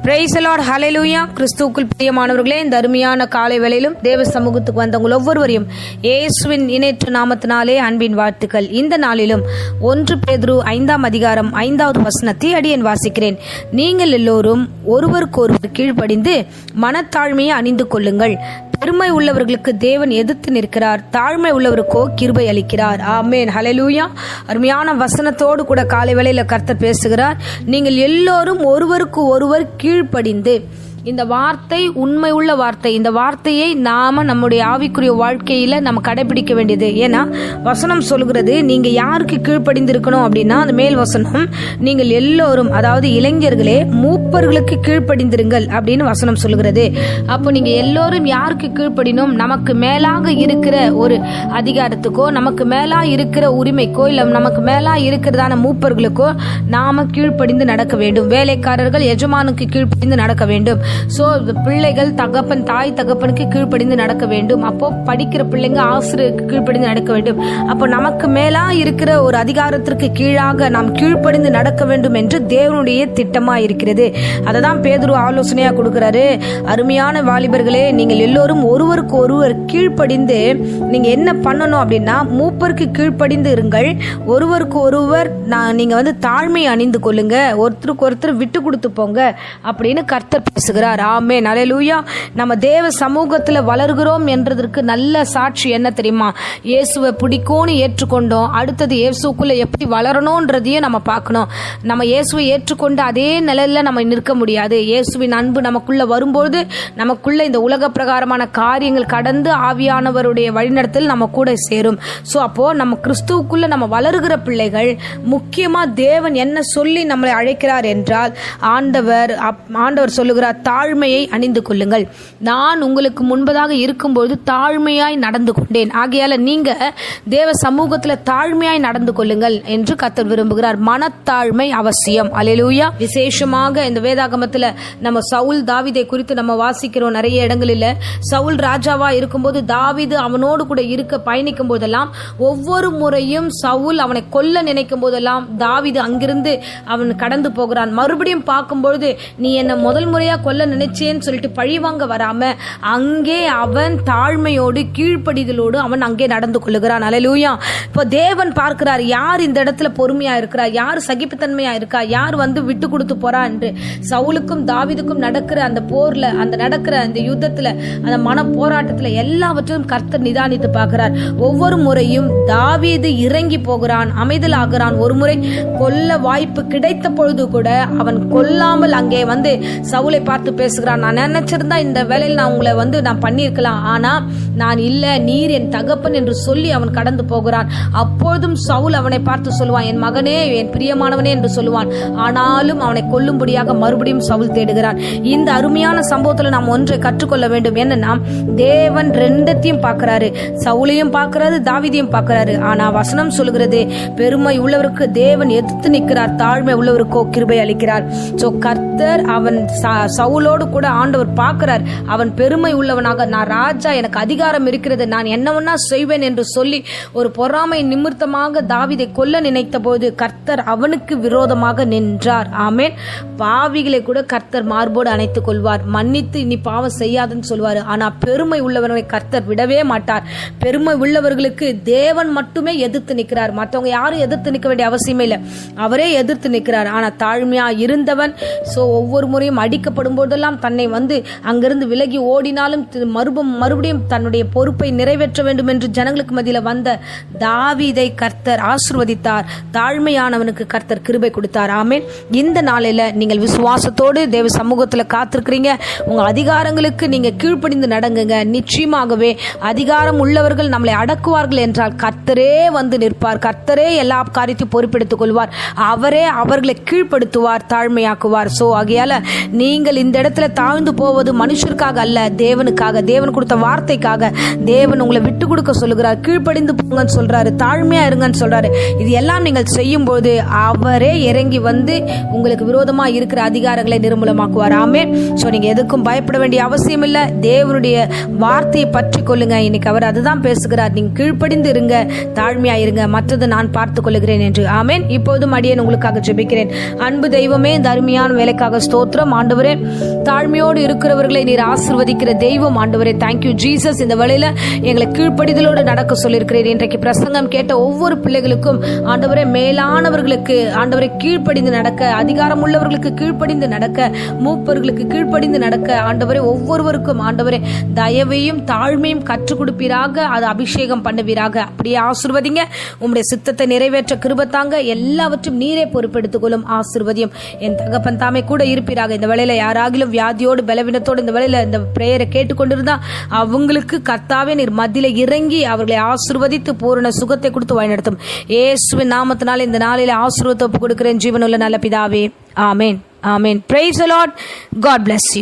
Praise the Lord, ஹல்லேலூயா. கிறிஸ்துவுக்குள் பிரியமானவர்களே, இந்த அருமையான காலை வேளையிலும் தேவ சமூகத்துக்கு வந்தவங்க ஒவ்வொருவரையும் இயேசுவின் இணையற்ற நாமத்தினாலே அன்பின் வாழ்த்துக்கள். இந்த நாளிலும் 1 பேதுரு 5ஆம் அதிகாரம் 5வது வசனத்தை அடியேன் வாசிக்கிறேன். நீங்கள் எல்லோரும் ஒருவருக்கொருவர் கீழ்ப்படிந்து மனத்தாழ்மையை அணிந்து கொள்ளுங்கள். பெருமை உள்ளவர்களுக்கு தேவன் எதிர்த்து நிற்கிறார், தாழ்மை உள்ளவருக்கோ கிருபை அளிக்கிறார். ஆமேன், ஹல்லேலூயா. அருமையான வசனத்தோடு கூட காலை வேளையில கர்த்தர் பேசுகிறார். நீங்கள் எல்லோரும் ஒருவருக்கு ஒருவர் கீழ்ப்படிந்து. இந்த வார்த்தை உண்மை உள்ள வார்த்தை. இந்த வார்த்தையை நாம நம்முடைய ஆவிக்குரிய வாழ்க்கையில நம்ம கடைபிடிக்க வேண்டியது. ஏன்னா வசனம் சொல்கிறது, நீங்க யாருக்கு கீழ்ப்படிந்து இருக்கணும் அப்படின்னா, அந்த மேல் வசனம், நீங்கள் எல்லோரும், அதாவது இளைஞர்களே, மூப்பர்களுக்கு கீழ்ப்படிந்திருங்கள் அப்படின்னு வசனம் சொல்கிறது. அப்போ நீங்க எல்லோரும் யாருக்கு கீழ்ப்படினும்? நமக்கு மேலாக இருக்கிற ஒரு அதிகாரத்துக்கோ, நமக்கு மேலா இருக்கிற உரிமைக்கோ, இல்ல நமக்கு மேலா இருக்கிறதான மூப்பர்களுக்கோ நாம கீழ்ப்படிந்து நடக்க வேண்டும். வேலைக்காரர்கள் எஜமானுக்கு கீழ்ப்படிந்து நடக்க வேண்டும். சோ பிள்ளைகள் தாய் தகப்பனுக்கு கீழ்ப்படிந்து நடக்க வேண்டும். அப்போ படிக்கிற பிள்ளைங்க ஆசிரியருக்கு கீழ்ப்படிந்து நடக்க வேண்டும். அப்போ நமக்கு மேலா இருக்கிற ஒரு அதிகாரத்திற்கு கீழாக நாம் கீழ்ப்படிந்து நடக்க வேண்டும் என்று தேவனுடைய திட்டமா இருக்கிறது. அததான் பேதுரு ஆலோசனையா கொடுக்கிறாரு. அருமையான வாலிபர்களே, நீங்கள் எல்லோரும் ஒருவருக்கு ஒருவர் கீழ்ப்படிந்து நீங்க என்ன பண்ணணும் அப்படின்னா, மூப்பருக்கு கீழ்ப்படிந்து இருங்கள். ஒருவருக்கு ஒருவர் நீங்க தாழ்மை அணிந்து கொள்ளுங்க. ஒருத்தருக்கு ஒருத்தர் விட்டு கொடுத்து போங்க அப்படின்னு கர்த்தர் பேசுகிறார். ஆமென், ஹல்லேலூயா. நம்ம தேவ சமூகத்துல வளர்கிறோம் என்றதற்கு நல்ல சாட்சி என்ன தெரியுமா? இயேசுவை பிடிக்கும்னு ஏற்றுக்கொண்டோம். அடுத்தது இயேசுக்குள்ள எப்படி வளரணும்ன்றதையும் நம்ம பார்க்கணும். நம்ம இயேசுவை ஏற்றுக்கொண்டு அதே நிலையில நம்ம நிற்க முடியாது. இயேசுவின் அன்பு நமக்குள்ள வரும்போது நமக்குள்ள இந்த உலக பிரகாரமான காரியங்கள் கடந்து ஆவியானவருடைய வழிநடத்தல் நம்ம கூட சேரும். சோ அப்போ நம்ம கிறிஸ்துவுக்குள்ள நம்ம வளருகிற பிள்ளைகள், முக்கியமா தேவன் என்ன சொல்லி நம்மளை அழைக்கிறார் என்றால், ஆண்டவர் சொல்லுகிறார், தாழ்மையை அணிந்து கொள்ளுங்கள். நான் உங்களுக்கு முன்பதாக இருக்கும்போது தாழ்மையாய் நடந்து கொண்டேன். ஆகையால நீங்க தேவ சமூகத்துல தாழ்மையாய் நடந்து கொள்ளுங்கள் என்று கர்த்தர் விரும்புகிறார். மனத்தாழ்மை அவசியம். அல்லேலூயா. விசேஷமாக இந்த வேதாகமத்துல நம்ம சவுல் தாவீதை குறித்து நம்ம வாசிக்கிறோம். நிறைய இடங்களில் சவுல் ராஜாவா இருக்கும்போது தாவீது அவனோடு கூட இருக்க பயணிக்கும் போதெல்லாம், ஒவ்வொரு முறையும் சவுல் அவனை கொல்ல நினைக்கும் போதெல்லாம் தாவீது அங்கிருந்து அவன் கடந்து போகிறான். மறுபடியும் பார்க்கும்பொழுது, நீ என்ன முதல் முறையா கொல்ல நினைச்சேன்னு சொல்லிட்டு பழிவாங்க வராம அங்கே அவன் தாழ்மையோடு கீழ்ப்படிதலோடு அவன் அங்கே நடந்து கொள்ளுகிறான். அல்லேலூயா. இப்போ தேவன் பார்க்கிறார், யார் இந்த இடத்துல பொறுமையா இருக்கிறா, யார் சகிப்புத்தன்மையா இருக்கா, யார் விட்டு கொடுத்து போறா என்று. சவுலுக்கும் தாவீதுக்கும் நடக்கிற அந்த போர்ல, நடக்கிற அந்த யுத்தத்துல, அந்த மன போராட்டத்துல எல்லாவற்றையும் கர்த்தர் நிதானித்து பார்க்கிறார். ஒவ்வொரு முறையும் தாவீது இறங்கி போகிறான், அமைதலாகிறான். ஒரு முறை கொல்ல வாய்ப்பு கிடைத்த பொழுது கூட அவன் கொல்லாமல் அங்கே சவுலை பார்த்து பேசுகிறான். நான் நினைச்சிருந்தா இந்த வேலையில் நான் உங்களை நான் பண்ணியிருக்கலாம், ஆனா நான் இல்ல, நீர் என் தகப்பன் என்று சொல்லி அவன் கடந்து போகிறான். அப்பொழுதும் சவுல் அவனை பார்த்து சொல்லுவான், என் மகனே, என் பிரியமானவனே என்று சொல்லுவான். ஆனாலும் அவனை கொல்லும்படியாக மறுபடியும் சவுல் தேடுகிறான். இந்த அருமையான சம்பவத்துல நாம் ஒன்றை கற்றுக்கொள்ள வேண்டும். என்னன்னா, தேவன் ரெண்டத்தையும் பார்க்கிறாரு. சவுலையும் பார்க்கிறாரு, தாவீதையும் பார்க்கிறாரு. ஆனா வசனம் சொல்லுகிறது, பெருமை உள்ளவருக்கு தேவன் எதிர்த்து நிற்கிறார், தாழ்மை உள்ளவருக்கோ கிருபை அளிக்கிறார். சோ கர்த்தர் அவன் சவுலோடு கூட ஆண்டவர் பார்க்கிறார். அவன் பெருமை உள்ளவனாக, நான் ராஜா, எனக்கு அதிகாரம் இருக்கிறது, நான் என்னவென்னா செய்வேன் என்று சொல்லி ஒரு பொறாமை நிமித்தமாக தாவீதை கொல்ல நினைத்த போது கர்த்தர் அவனுக்கு விரோதமாக நின்றார். ஆமென். பாவிகளை கூட கர்த்தர் மார்போடு அணைத்துக் கொள்வார், மன்னித்து இனி பாவம் செய்யாதுன்னு சொல்வார். ஆனா பெருமை உள்ளவர்களை கர்த்தர் விடவே மாட்டார். பெருமை உள்ளவர்களுக்கு தேவன் மட்டுமே எதிர்த்து நிற்கிறார். மற்றவங்க யாரும் எதிர்த்து நிற்க வேண்டிய அவசியமே இல்லை, அவரே எதிர்த்து நிற்கிறார். ஆனா தாழ்மையா இருந்தவன் ஒவ்வொரு முறையும் அடிக்கப்படும் போதெல்லாம் தன்னை அங்கிருந்து விலகி ஓடினாலும் மறுபடியும் தன்னுடைய பொறுப்பை நிறைவேற்ற வேண்டும் என்று ஜனங்களுக்கு மத்தியில வந்த தாவீதை கர்த்தர் ஆசீர்வதித்தார். தாழ்மையானவனுக்கு கர்த்தர் கிருபை கொடுத்தார். ஆமென். இந்த நாளில நீங்கள் விசுவாசத்தோடு தேவ சமூகத்துல காத்திருக்கிறீங்க. உங்க அதிகாரங்களுக்கு நீங்க கீழ்ப்படிந்து நடங்குங்க. நிச்சயமாகவே அதிகாரம் உள்ளவர்கள் நம்மளை அடக்குவார்கள் என்றால் கர்த்தரே நிற்பார். கர்த்தரே எல்லா காரியத்தையும் பொறுப்பெடுத்துக் கொள்வார். அவரே அவர்களை கீழ்ப்படுத்துவார், தாழ்மையாக்குவார். சோ ஆகையால நீங்கள் இந்த இந்த இடத்துல தாழ்ந்து போவது மனுஷருக்காக அல்ல, தேவனுக்காக, தேவன் கொடுத்த வார்த்தைக்காக. தேவன் உங்களை விட்டு கொடுக்க சொல்லுகிறார், கீழ்ப்படிந்து போங்கன்னு சொல்றாரு, தாழ்மையா இருங்கன்னு சொல்றாரு. இது எல்லாம் நீங்கள் செய்யும் போது அவரே இறங்கி வந்து உங்களுக்கு விரோதமா இருக்கிற அதிகாரங்களை நிர்மூலமாக்குவார். ஆமென். சோ நீங்க எதுக்கும் பயப்பட வேண்டிய அவசியம் இல்லை. தேவனுடைய வார்த்தையை பற்றி கொள்ளுங்க. இன்னைக்கு அவர் அதுதான் பேசுகிறார். நீங்க கீழ்ப்படிந்து இருங்க, தாழ்மையா இருங்க, மற்றது நான் பார்த்துக் கொள்ளுகிறேன் என்று. ஆமென். இப்போதும் அடியேன் உங்களுக்காக ஜெபிக்கிறேன். அன்பு தெய்வமே, இந்த அருமையான வேலைக்காக ஸ்தோத்திரம் ஆண்டவரே. தாழ்மையோடு இருக்கிறவர்களை நீர் ஆசீர்வதிக்கிற தெய்வம் ஆண்டவரே. Thank you Jesus. இந்த வேளையில எங்களை கீழ்ப்படிதலோடு நடக்க சொல்லியிருக்கிறேன். இன்றைக்கு பிரசங்கம் கேட்ட ஒவ்வொரு பிள்ளைகளுக்கும் ஆண்டவரே, மேலானவர்களுக்கு ஆண்டவரை கீழ்ப்படிந்து நடக்க, அதிகாரம் உள்ளவர்களுக்கு கீழ்ப்படிந்து நடக்க, மூப்பர்களுக்கு கீழ்ப்படிந்து நடக்க ஆண்டவரே ஒவ்வொருவருக்கும் ஆண்டவரே தயவையும் தாழ்மையும் கற்றுக் கொடுப்பீராக. அது அபிஷேகம் பண்ணுவீராக. அப்படியே ஆசீர்வதிங்க. உம்முடைய சித்தத்தை நிறைவேற்ற கிருபத்தாங்க. எல்லாவற்றும் நீரே பொறுப்பெடுத்துக் கொள்ளும். ஆசீர்வதியும். என் தகப்பன் தாமே கூட இருப்பீராக. இந்த வேளையில யாராகிலும் வியாதியோடு பலவீனத்தோடு இந்த வேளையில இந்த பிரேயரை கேட்டுக்கொண்டிருந்தா அவங்களுக்கு கர்த்தாவே நீர் மத்தியில இறங்கி அவர்களை ஆசீர்வதித்து பூரண சுகத்தை கொடுத்து வழிநடத்தும். இயேசுவின் நாமத்தினால இந்த நாளில ஆசீர்வாதத்தை ஒப்புக் கொடுக்கிறேன் ஜீவனுள்ள நல்ல பிதாவே. ஆமென். ஆமென். Praise the Lord. God bless you.